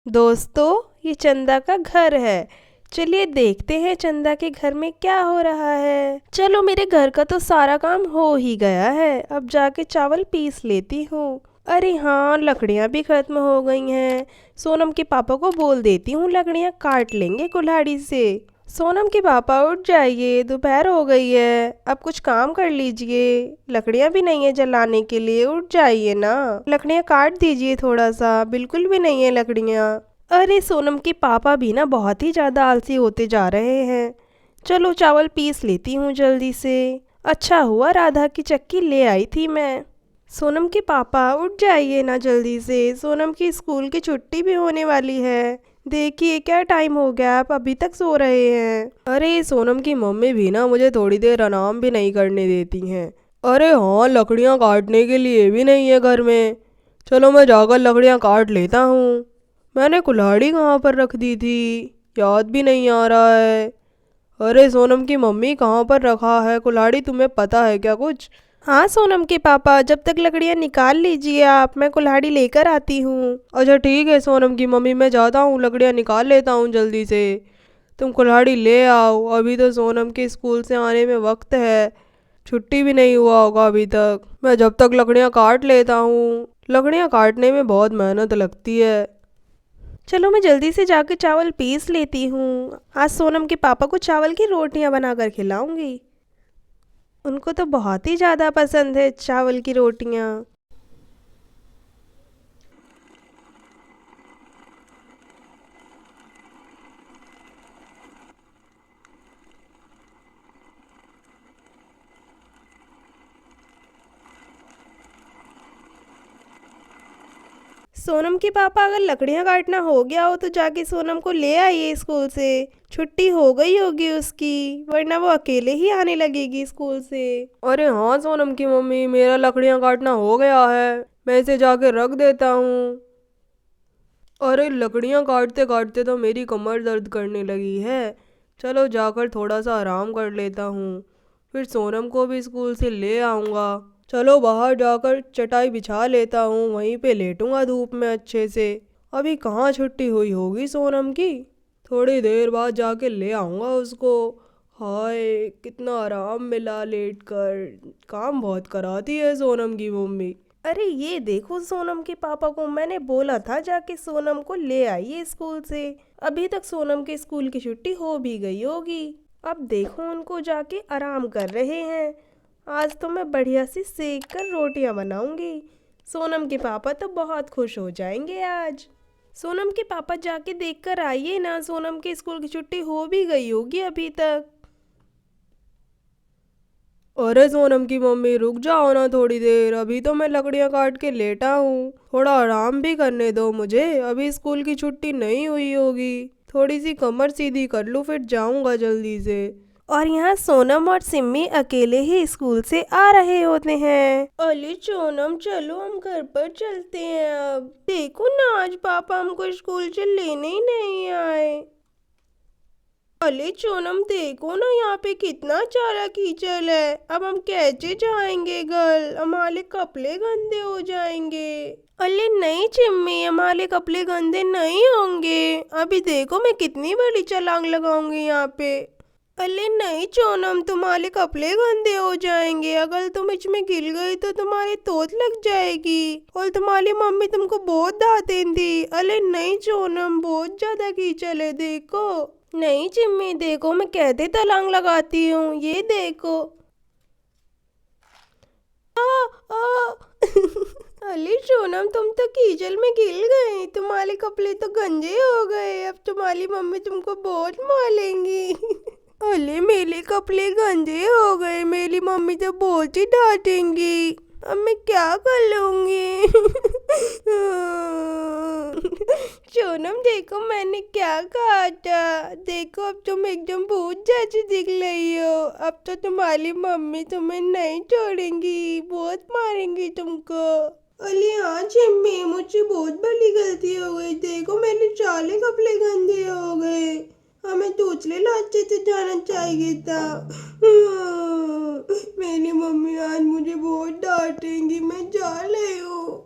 दोस्तों, ये चंदा का घर है। चलिए देखते हैं चंदा के घर में क्या हो रहा है। चलो, मेरे घर का तो सारा काम हो ही गया है। अब जाके चावल पीस लेती हूँ। अरे हाँ, लकड़ियाँ भी खत्म हो गई हैं। सोनम के पापा को बोल देती हूँ, लकड़ियाँ काट लेंगे कुल्हाड़ी से। सोनम के पापा उठ जाइए, दोपहर हो गई है। अब कुछ काम कर लीजिए। लकड़ियाँ भी नहीं है जलाने के लिए, उठ जाइए ना। लकड़ियाँ काट दीजिए थोड़ा सा, बिल्कुल भी नहीं है लकड़ियाँ। अरे सोनम के पापा भी ना बहुत ही ज़्यादा आलसी होते जा रहे हैं। चलो चावल पीस लेती हूँ जल्दी से। अच्छा हुआ राधा की चक्की ले आई थी मैं। सोनम के पापा उठ जाइए ना जल्दी से, सोनम की स्कूल की छुट्टी भी होने वाली है। देखिए क्या टाइम हो गया, आप अभी तक सो रहे हैं। अरे सोनम की मम्मी भी ना मुझे थोड़ी देर आराम भी नहीं करने देती हैं। अरे हाँ, लकड़ियाँ काटने के लिए भी नहीं है घर में। चलो मैं जाकर लकड़ियाँ काट लेता हूँ। मैंने कुल्हाड़ी कहाँ पर रख दी थी, याद भी नहीं आ रहा है। अरे सोनम की मम्मी, कहाँ पर रखा है कुल्हाड़ी, तुम्हें पता है क्या कुछ? हाँ सोनम के पापा, जब तक लकड़ियाँ निकाल लीजिए आप, मैं कुल्हाड़ी लेकर आती हूँ। अच्छा ठीक है सोनम की मम्मी, मैं जाता हूँ, लकड़ियाँ निकाल लेता हूँ जल्दी से। तुम कुल्हाड़ी ले आओ, अभी तो सोनम के स्कूल से आने में वक्त है। छुट्टी भी नहीं हुआ होगा अभी तक। मैं जब तक लकड़ियाँ काट लेता हूँ। लकड़ियाँ काटने में बहुत मेहनत लगती है। चलो मैं जल्दी से जाकर चावल पीस लेती हूँ। आज सोनम के पापा को चावल की रोटियाँ बनाकर खिलाऊंगी। उनको तो बहुत ही ज़्यादा पसंद है चावल की रोटियाँ। सोनम के पापा, अगर लकड़ियाँ काटना हो गया हो तो जाके सोनम को ले आइए स्कूल से। छुट्टी हो गई होगी उसकी, वरना वो अकेले ही आने लगेगी स्कूल से। अरे हाँ सोनम की मम्मी, मेरा लकड़ियाँ काटना हो गया है। मैं इसे जाके रख देता हूँ। अरे लकड़ियाँ काटते काटते तो मेरी कमर दर्द करने लगी है। चलो जाकर थोड़ा सा आराम कर लेता हूँ, फिर सोनम को भी स्कूल से ले आऊँगा। चलो बाहर जाकर चटाई बिछा लेता हूँ, वहीं पे लेटूंगा धूप में अच्छे से। अभी कहाँ छुट्टी हुई होगी सोनम की, थोड़ी देर बाद जाके ले आऊँगा उसको। हाय कितना आराम मिला लेट कर। काम बहुत कराती है सोनम की मम्मी। अरे ये देखो सोनम के पापा को, मैंने बोला था जाके सोनम को ले आइए स्कूल से। अभी तक सोनम के स्कूल की छुट्टी हो भी गई होगी। अब देखो उनको जाके आराम कर रहे हैं। आज तो मैं बढ़िया सी सेक कर रोटियां बनाऊंगी। सोनम के पापा तो बहुत खुश हो जाएंगे आज। सोनम के पापा जाके देख कर आइए ना, सोनम के स्कूल की छुट्टी हो भी गई होगी अभी तक। अरे सोनम की मम्मी, रुक जाओ ना थोड़ी देर, अभी तो मैं लकड़ियाँ काट के लेटा हूँ। थोड़ा आराम भी करने दो मुझे, अभी स्कूल की छुट्टी नहीं हुई होगी। थोड़ी सी कमर सीधी कर लूँ, फिर जाऊँगा जल्दी से। और यहाँ सोनम और सिम्मी अकेले ही स्कूल से आ रहे होते हैं। अली सोनम, चलो हम घर पर चलते हैं। अब देखो ना, आज पापा हमको स्कूल से लेने ही नहीं आए। अले सोनम, देखो ना यहाँ पे कितना सारा कीचड़ है। अब हम कैसे जाएंगे घर, हमारे कपड़े गंदे हो जाएंगे। अरे नहीं चिम्मी, हमारे कपड़े गंदे नहीं होंगे। अभी देखो मैं कितनी बड़ी छलांग लगाऊंगी यहाँ पे। अरे नहीं सोनम, तुम्हारे कपड़े गंदे हो जाएंगे। अगर तुम इसमें गिर गई तो तुम्हारी चोट लग जाएगी और तुम्हारी मम्मी तुमको बहुत डांटेंगी। अरे नहीं सोनम, बहुत ज्यादा कीचड़ है देखो। नहीं चिम्मी, देखो मैं कैसे तलांग लगाती हूँ, ये देखो। आ, आ। अली सोनम, तुम तो कीचड़ में गिर गई, तुम्हारे कपड़े तो गंजे हो गए। अब तुम्हारी मम्मी तुमको बहुत मारेंगी। अले मेरे कपड़े गंदे हो गए, मेरी मम्मी तो बहुत ही डांटेंगी। अब मैं क्या कर लूंगी। सोनम देखो मैंने क्या कहा था, देखो अब तुम एकदम भूत जैसी दिख रही हो। अब तो तुम्हारी मम्मी तुम्हें नहीं छोड़ेंगी, बहुत मारेंगी तुमको। अली हाँ चिम्मी, मुझसे बहुत बड़ी गलती हो गई, देखो मेरे सारे कपड़े गंदे हो गए। हमें दूसरे रास्ते से जाना चाहिए था। मेरी मम्मी आज मुझे बहुत डांटेंगी, मैं जा रही हूँ।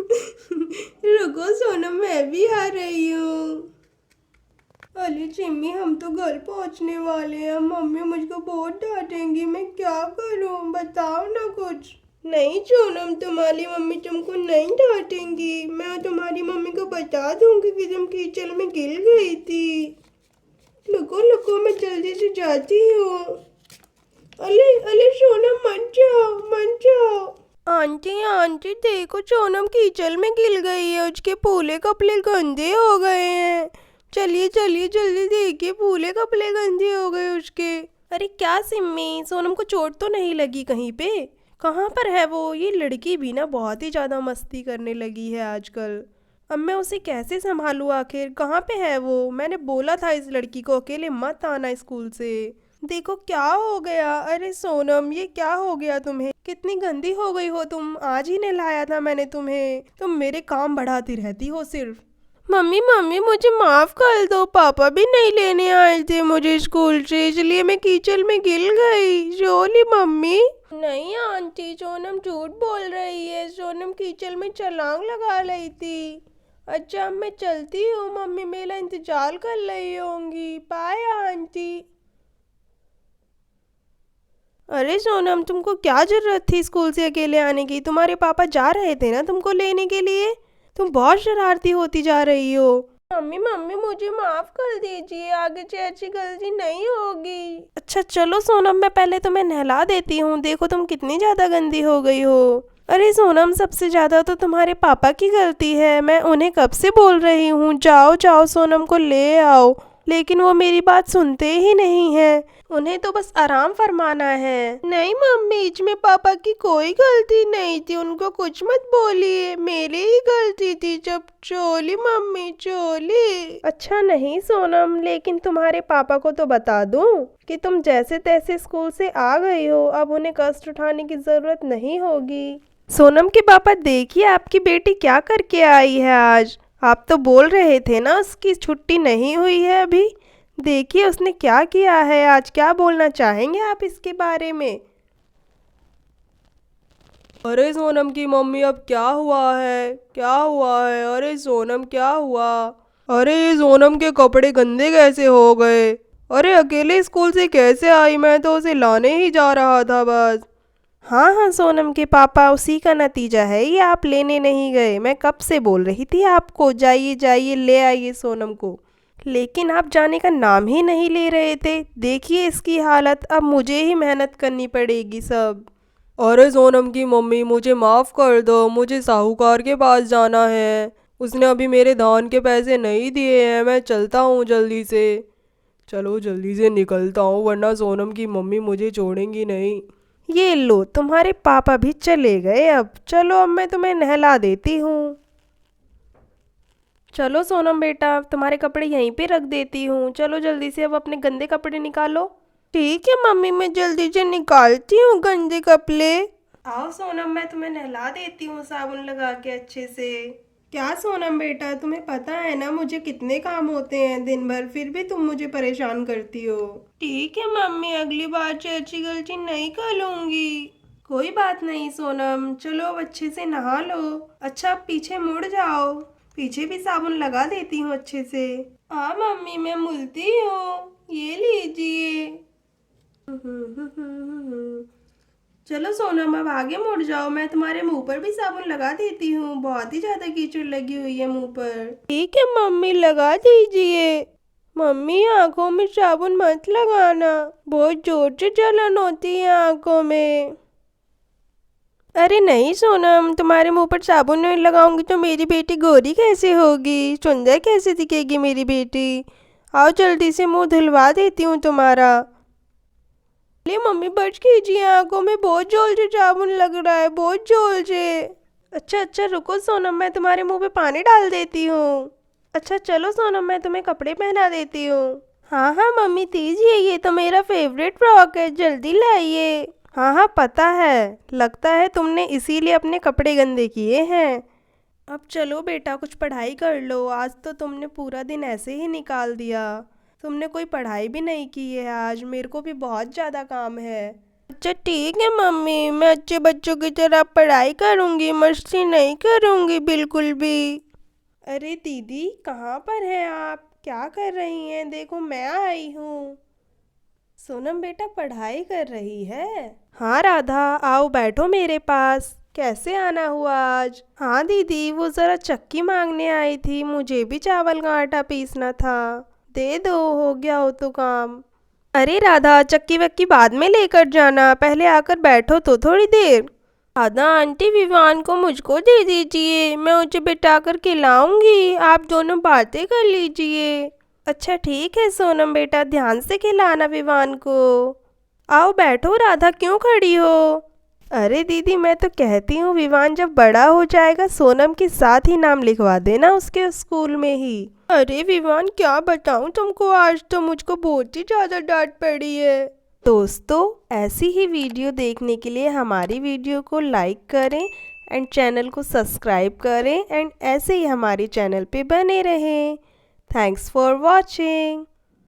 रुको सोनम, मैं भी आ रही हूँ। अरे चिम्मी, हम तो घर पहुँचने वाले हैं। मम्मी मुझको बहुत डांटेंगी, मैं क्या करूँ? बताओ ना कुछ। नहीं सोनम, तुम्हारी मम्मी तुमको नहीं डांटेंगी। मैं तुम्हारी मम्मी को बता दूंगी कि तुम कीचड़ में गिर गई थी। रुको रुको, मैं जल्दी से जाती हूँ। अरे अरे सोनम, मत जाओ मत जाओ। आंटी आंटी देखो, सोनम कीचड़ में गिर गई है। उसके पूरे कपड़े गंदे हो गए हैं। चलिए चलिए जल्दी देखिए, पूरे कपड़े गंदे हो गए उसके। अरे क्या सिम्मी, सोनम को चोट तो नहीं लगी कहीं पे? कहाँ पर है वो? ये लड़की भी ना बहुत ही ज़्यादा मस्ती करने लगी है आजकल। अब मैं उसे कैसे संभालूँ? आखिर कहाँ पे है वो? मैंने बोला था इस लड़की को अकेले मत आना स्कूल से। देखो क्या हो गया। अरे सोनम, ये क्या हो गया तुम्हें? कितनी गंदी हो गई हो तुम। आज ही नहलाया था मैंने तुम्हें। तुम मेरे काम बढ़ाती रहती हो सिर्फ। मम्मी मम्मी, मुझे माफ कर दो। पापा भी नहीं लेने आए थे मुझे स्कूल से, इसलिए मैं कीचड़ में गिर गई। रोली मम्मी। नहीं आंटी, सोनम झूठ बोल रही है। सोनम कीचड़ में छलांग लगा रही थी। अच्छा अब मैं चलती हूँ, मम्मी मेरा इंतजार कर रही होंगी। Bye aunty. अरे सोनम, तुमको क्या जरूरत थी स्कूल से अकेले आने की? तुम्हारे पापा जा रहे थे ना तुमको लेने के लिए। तुम बहुत शरारती होती जा रही हो। मम्मी मम्मी, मुझे माफ कर दीजिए, आगे से ऐसी गलती नहीं होगी। अच्छा चलो सोनम, मैं पहले तुम्हें नहला देती हूँ। देखो तुम कितनी ज्यादा गंदी हो गई हो। अरे सोनम, सबसे ज्यादा तो तुम्हारे पापा की गलती है। मैं उन्हें कब से बोल रही हूँ जाओ जाओ सोनम को ले आओ, लेकिन वो मेरी बात सुनते ही नहीं है। उन्हें तो बस आराम फरमाना है। नहीं मम्मी, इसमें पापा की कोई गलती नहीं थी। उनको कुछ मत बोलिए, मेरी ही गलती थी। जब चोली मम्मी चोली। अच्छा नहीं सोनम, लेकिन तुम्हारे पापा को तो बता दूं कि तुम जैसे तैसे स्कूल से आ गई हो। अब उन्हें कष्ट उठाने की जरूरत नहीं होगी। सोनम के पापा, देखिए आपकी बेटी क्या करके आई है आज। आप तो बोल रहे थे ना उसकी छुट्टी नहीं हुई है अभी। देखिए उसने क्या किया है आज। क्या बोलना चाहेंगे आप इसके बारे में? अरे सोनम की मम्मी, अब क्या हुआ है? क्या हुआ है? अरे सोनम क्या हुआ? अरे ये सोनम के कपड़े गंदे कैसे हो गए? अरे अकेले स्कूल से कैसे आई? मैं तो उसे लाने ही जा रहा था बस। हाँ हाँ सोनम के पापा, उसी का नतीजा है ये। आप लेने नहीं गए। मैं कब से बोल रही थी आपको जाइए जाइए ले आइए सोनम को, लेकिन आप जाने का नाम ही नहीं ले रहे थे। देखिए इसकी हालत, अब मुझे ही मेहनत करनी पड़ेगी सब। अरे सोनम की मम्मी, मुझे माफ़ कर दो। मुझे साहूकार के पास जाना है। उसने अभी मेरे धान के पैसे नहीं दिए हैं। मैं चलता हूँ जल्दी से। चलो जल्दी से निकलता हूँ, वरना सोनम की मम्मी मुझे छोड़ेंगी नहीं। ये लो, तुम्हारे पापा भी चले गए। अब चलो, अब मैं तुम्हें नहला देती हूँ। चलो सोनम बेटा, तुम्हारे कपड़े यहीं पे रख देती हूँ। चलो जल्दी से अब अपने गंदे कपड़े निकालो। ठीक है मम्मी, मैं जल्दी से निकालती हूँ गंदे कपड़े। आओ सोनम, मैं तुम्हें नहला देती हूँ साबुन लगा के अच्छे से। क्या सोनम बेटा, तुम्हें पता है ना मुझे कितने काम होते हैं दिन भर, फिर भी तुम मुझे परेशान करती हो। ठीक है मम्मी, अगली बार से अच्छी गलती नहीं करूँगी। कोई बात नहीं सोनम, चलो अब अच्छे से नहा लो। अच्छा अब पीछे मुड़ जाओ, पीछे भी साबुन लगा देती हूँ अच्छे से। हाँ मम्मी, मैं मुलती हूँ, ये लीजिए। चलो सोनम, अब आगे मुड़ जाओ। मैं तुम्हारे मुंह पर भी साबुन लगा देती हूँ, बहुत ही ज्यादा कीचड़ लगी हुई है मुंह पर। ठीक है मम्मी, लगा दीजिए। मम्मी आंखों में साबुन मत लगाना, बहुत जोर से जलन होती है आंखों में। अरे नहीं सोनम, तुम्हारे मुंह पर साबुन नहीं लगाऊंगी तो मेरी बेटी गोरी कैसे होगी, सुंदर कैसे दिखेगी मेरी बेटी। आओ जल्दी से मुंह धुलवा देती हूँ तुम्हारा। अरे मम्मी बच कीजिए, आंखों में बहुत जोर से साबुन लग रहा है, बहुत जोर से। अच्छा अच्छा रुको सोनम, मैं तुम्हारे मुंह पे पानी डाल देती हूँ। अच्छा चलो सोनम, मैं तुम्हें कपड़े पहना देती हूँ। हाँ हाँ मम्मी दीजिए, ये तो मेरा फेवरेट फ्रॉक है, जल्दी लाइए। हाँ हाँ पता है, लगता है तुमने इसीलिए अपने कपड़े गंदे किए हैं। अब चलो बेटा, कुछ पढ़ाई कर लो। आज तो तुमने पूरा दिन ऐसे ही निकाल दिया। तुमने कोई पढ़ाई भी नहीं की है आज। मेरे को भी बहुत ज़्यादा काम है। अच्छा ठीक है मम्मी, मैं अच्छे बच्चों की तरह पढ़ाई करूँगी, मस्ती नहीं करूँगी बिल्कुल भी। अरे दीदी कहाँ पर हैं आप, क्या कर रही हैं? देखो मैं आई हूँ। सोनम बेटा पढ़ाई कर रही है? हाँ राधा, आओ बैठो मेरे पास। कैसे आना हुआ आज? हाँ दीदी, वो ज़रा चक्की मांगने आई थी, मुझे भी चावल का आटा पीसना था। दे दो, हो गया हो तो काम। अरे राधा, चक्की वक्की बाद में लेकर जाना, पहले आकर बैठो तो थोड़ी देर। राधा आंटी, विवान को मुझको दे दीजिए, मैं उसे बिठा कर खिलाऊंगी, आप दोनों बातें कर लीजिए। अच्छा ठीक है सोनम बेटा, ध्यान से खिलाना विवान को। आओ बैठो राधा, क्यों खड़ी हो? अरे दीदी, मैं तो कहती हूँ विवान जब बड़ा हो जाएगा सोनम के साथ ही नाम लिखवा देना उसके स्कूल में ही। अरे विवान क्या बताऊँ तुमको, आज तो मुझको बहुत ही ज़्यादा डांट पड़ी है। दोस्तों, ऐसी ही वीडियो देखने के लिए हमारी वीडियो को लाइक करें एंड चैनल को सब्सक्राइब करें एंड ऐसे ही हमारे चैनल पे बने रहें। Thanks for watching.